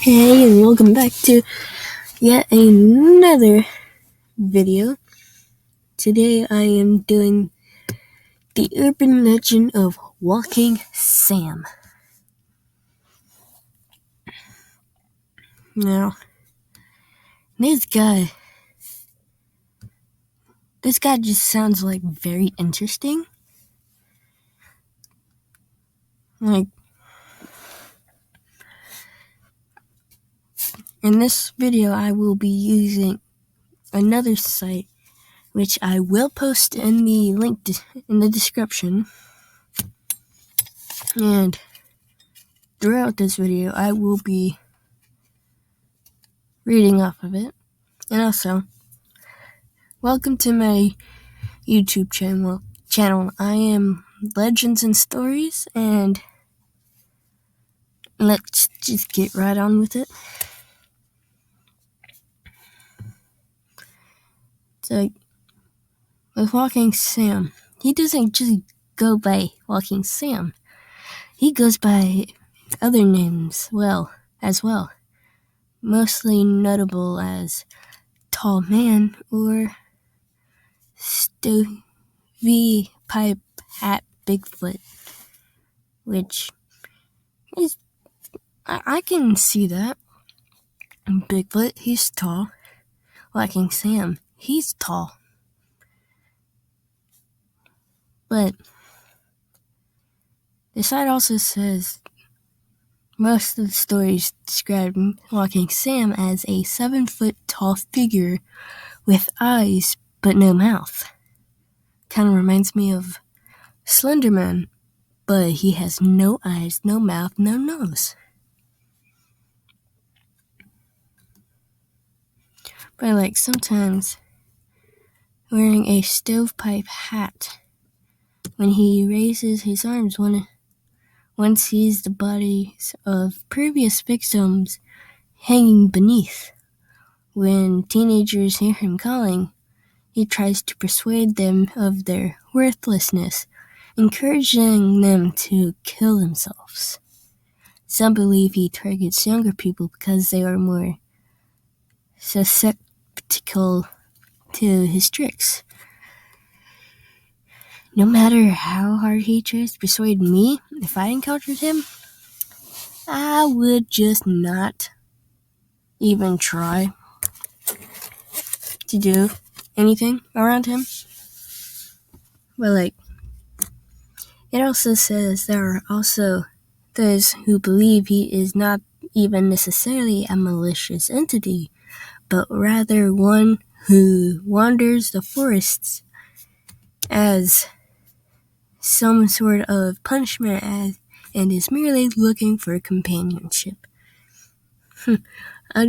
Hey, and welcome back to yet another video. Today I am doing the urban legend of Walking Sam. Now, this guy just sounds like very interesting. Like, in this video I will be using another site which I will post in the link in the description. And throughout this video I will be reading off of it. And also, welcome to my YouTube channel. I am Legends&Stories, and let's just get right on with it. So, with Walking Sam, he doesn't just go by Walking Sam. He goes by other names as well. Mostly notable as Tall Man or Stovey Pipe Hat Bigfoot, which is, I can see that. Bigfoot, he's tall. Walking Sam, he's tall. But the site also says most of the stories describe Walking Sam as a 7-foot tall figure with eyes but no mouth. Kind of reminds me of Slenderman, but he has no eyes, no mouth, no nose. But sometimes wearing a stovepipe hat, when he raises his arms, one sees the bodies of previous victims hanging beneath. When teenagers hear him calling, he tries to persuade them of their worthlessness, encouraging them to kill themselves. Some believe he targets younger people because they are more susceptible to his tricks. No matter how hard he tries to persuade me, if I encountered him, I would just not even try to do anything around him. But it also says there are also those who believe he is not even necessarily a malicious entity, but rather one who wanders the forests as some sort of punishment and is merely looking for companionship. I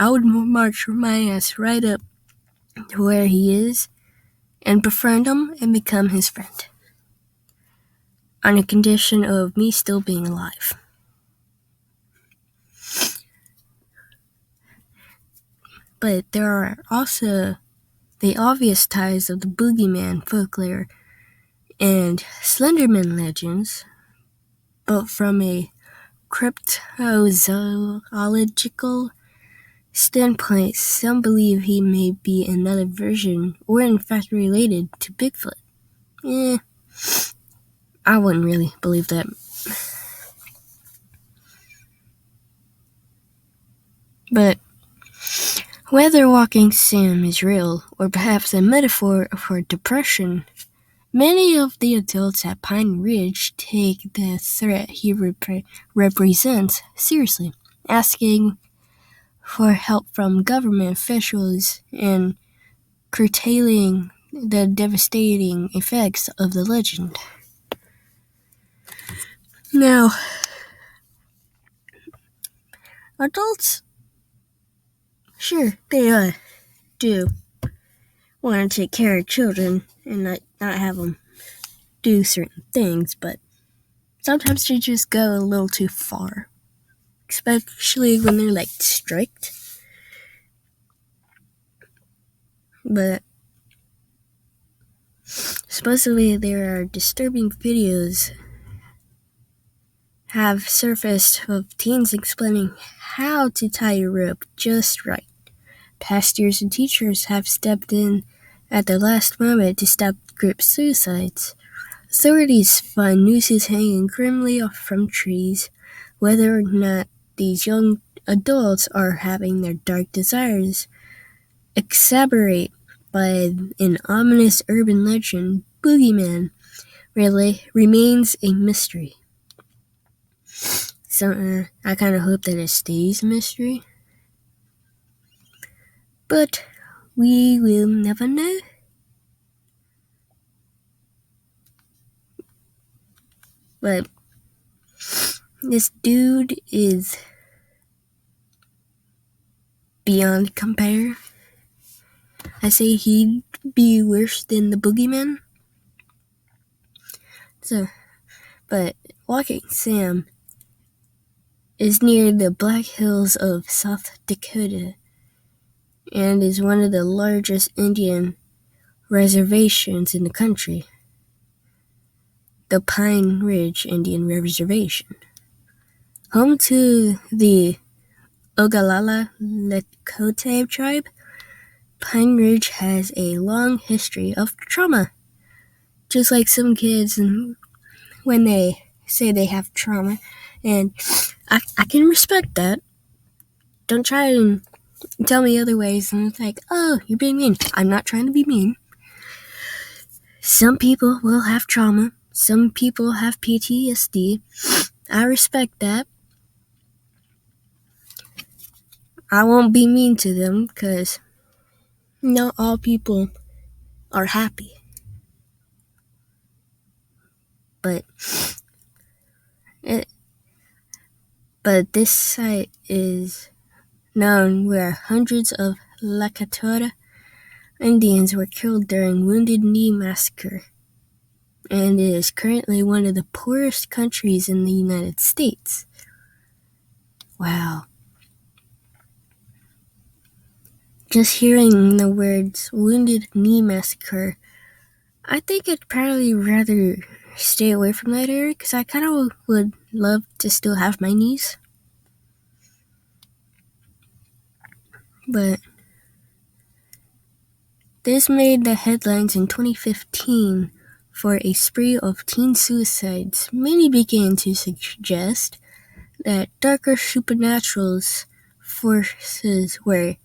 would march my ass right up to where he is and befriend him and become his friend, on a condition of me still being alive. But there are also the obvious ties of the boogeyman folklore and Slenderman legends, but from a cryptozoological standpoint, some believe he may be another version or in fact related to Bigfoot. I wouldn't really believe that. But whether Walking Sam is real or perhaps a metaphor for depression, many of the adults at Pine Ridge take the threat he represents seriously, asking for help from government officials in curtailing the devastating effects of the legend. Now, adults, sure, they do want to take care of children and not have them do certain things, but sometimes they just go a little too far, especially when they're strict. But supposedly there are disturbing videos have surfaced of teens explaining how to tie a rope just right. Pastors and teachers have stepped in at the last moment to stop group suicides. Authorities find nooses hanging grimly off from trees. Whether or not these young adults are having their dark desires exacerbate by an ominous urban legend, boogeyman really remains a mystery. So I kind of hope that it stays a mystery. But we will never know. But this dude is beyond compare. I say he'd be worse than the boogeyman. But Walking Sam is near the Black Hills of South Dakota and is one of the largest Indian reservations in the country, the Pine Ridge Indian Reservation. Home to the Oglala Lakota tribe, Pine Ridge has a long history of trauma. Just like some kids when they say they have trauma, and I can respect that. Don't try and tell me other ways, and it's like, oh, you're being mean. I'm not trying to be mean. Some people will have trauma. Some people have PTSD. I respect that. I won't be mean to them because not all people are happy. But this site is known where hundreds of Lakota Indians were killed during Wounded Knee Massacre, and it is currently one of the poorest countries in the United States. Wow. Just hearing the words Wounded Knee Massacre, I think I'd probably rather stay away from that area because I kind of would love to still have my knees. But this made the headlines in 2015 for a spree of teen suicides. Many began to suggest that darker supernatural forces were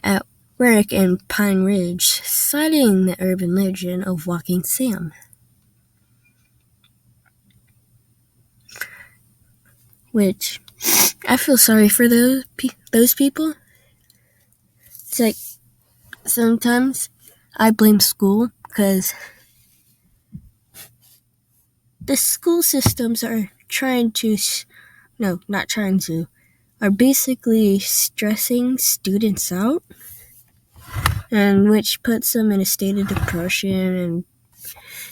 at work in Pine Ridge, citing the urban legend of Walking Sam. Which, I feel sorry for those people. It's like, sometimes I blame school because the school systems are are basically stressing students out, and which puts them in a state of depression and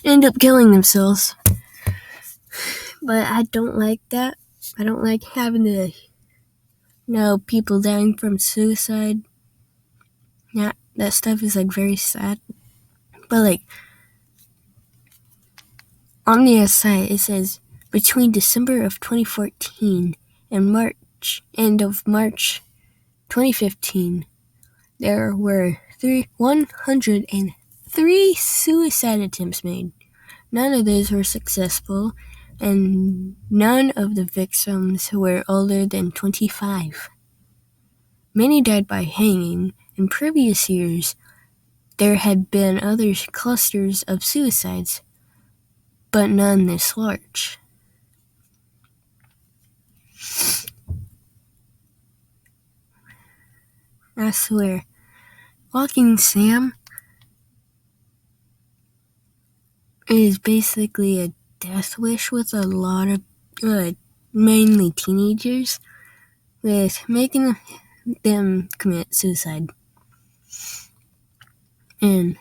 end up killing themselves. But I don't like that. I don't like having to know people dying from suicide. Yeah, that stuff is like very sad. But like on the site it says between December of 2014 and end of March 2015, there were 103 suicide attempts made. None of those were successful, and none of the victims were older than 25. Many died by hanging. In previous years, there had been other clusters of suicides, but none this large. I swear, Walking Sam is basically a death wish with a lot of, mainly teenagers, with making them commit suicide. And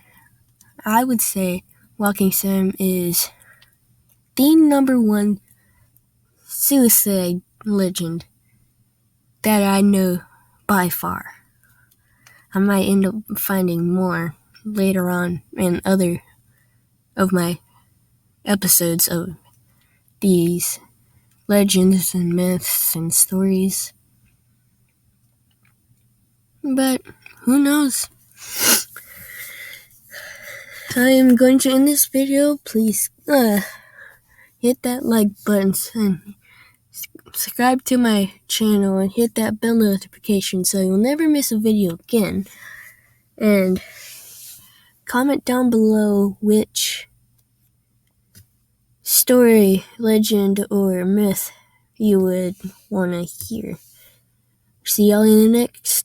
I would say Walking Sam is the number one suicide legend that I know by far. I might end up finding more later on in other of my episodes of these legends and myths and stories. But who knows? I am going to end this video. Please hit that like button and subscribe to my channel and hit that bell notification so you'll never miss a video again. And comment down below which story, legend, or myth you would want to hear. See y'all in the next